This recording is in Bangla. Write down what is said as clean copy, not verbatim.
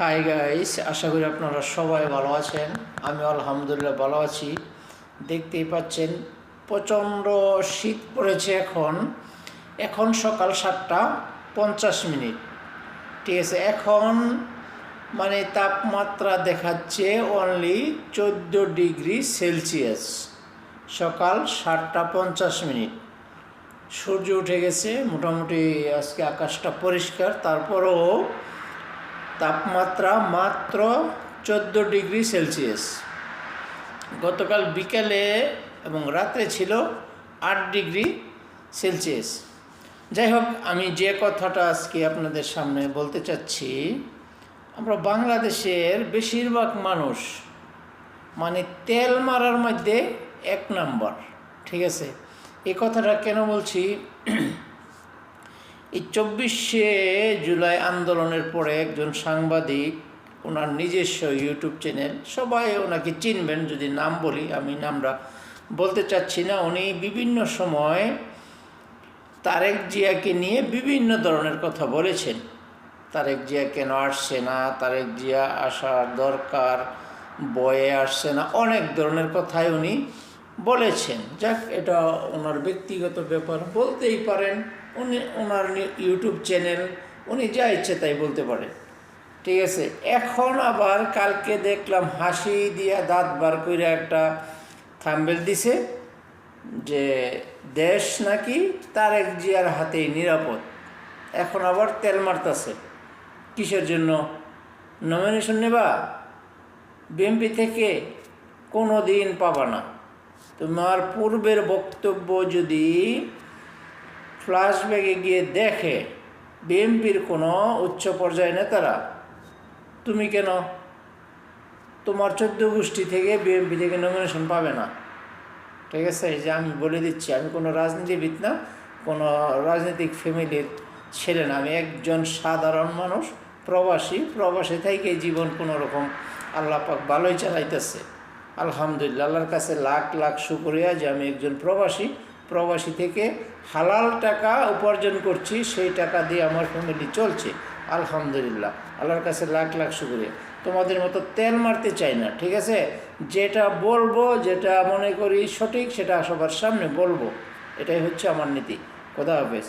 হাই গাইস, আশা করি আপনারা সবাই ভালো আছেন। আমি আলহামদুলিল্লাহ ভালো আছি। দেখতেই পাচ্ছেন প্রচণ্ড শীত পড়েছে। এখন সকাল 7:50। ঠিক আছে, এখন মানে তাপমাত্রা দেখাচ্ছে অনলি 14 ডিগ্রি সেলসিয়াস। সকাল 7:50। সূর্য উঠে গেছে, মোটামুটি আজকে আকাশটা পরিষ্কার। তারপরও তাপমাত্রা মাত্র 14 ডিগ্রি সেলসিয়াস। গতকাল বিকেলে এবং রাত্রে ছিল 8 ডিগ্রি সেলসিয়াস। যাই হোক, আমি যে কথাটা আজকে আপনাদের সামনে বলতে চাচ্ছি, আমরা বাংলাদেশের বেশিরভাগ মানুষ মানে তেল মারার মধ্যে 1 নম্বর। ঠিক আছে, এই কথাটা কেন বলছি? এই 24শে জুলাই আন্দোলনের পরে একজন সাংবাদিক, ওনার নিজস্ব ইউটিউব চ্যানেল, সবাই ওনাকে চিনবেন যদি নাম বলি, আমি নামটা বলতে চাচ্ছি না। উনি বিভিন্ন সময় তারেক জিয়াকে নিয়ে বিভিন্ন ধরনের কথা বলেছেন। তারেক জিয়া কেন আসছে না, তারেক জিয়া আসার দরকার, বয়ে আসছে না, অনেক ধরনের কথাই উনি বলেছেন। যাক, এটা ওনার ব্যক্তিগত ব্যাপার, বলতেই পারেন। ওনার ইউটিউব চ্যানেল, উনি যা ইচ্ছে তাই বলতে পারেন। ঠিক আছে, এখন আবার কালকে দেখলাম হাসি দিয়া দাঁত বার করে একটা থাম্বনেল দিছে যে দেশ নাকি তারেক জিয়ার হাতেই নিরাপদ। এখন আবার তেল মারতেছে। কিসের জন্য? নমিনেশন নেবা বিএনপি থেকে? কোনো দিন পাবা না। তোমার পূর্বের বক্তব্য যদি ফ্ল্যাশব্যাকে গিয়ে দেখে বিএনপির কোনো উচ্চ পর্যায়ে নেতারা, তুমি কেন? তোমার 14 গোষ্ঠী থেকে বিএনপি থেকে নমিনেশন পাবে না। ঠিক আছে, যে আমি বলে দিচ্ছি, আমি কোনো রাজনীতিবিদ না, কোনো রাজনৈতিক ফ্যামিলির ছেলে না। আমি একজন সাধারণ মানুষ, প্রবাসী থেকে জীবন কোনো রকম আল্লাহ পাক ভালোই চালাইতেছে। আলহামদুলিল্লাহ, আল্লাহর কাছে লাখ লাখ শুকরিয়া যে আমি একজন প্রবাসী থেকে হালাল টাকা উপার্জন করছি, সেই টাকা দিয়ে আমার ফ্যামিলি চলছে। আলহামদুলিল্লাহ, আল্লাহর কাছে লাখ লাখ শুকরিয়া। তোমাদের মতো তেল মারতে চাই না। ঠিক আছে, যেটা বলবো, যেটা মনে করি সঠিক, সেটা সবার সামনে বলবো। এটাই হচ্ছে আমার নীতি। খোদা হাফেজ।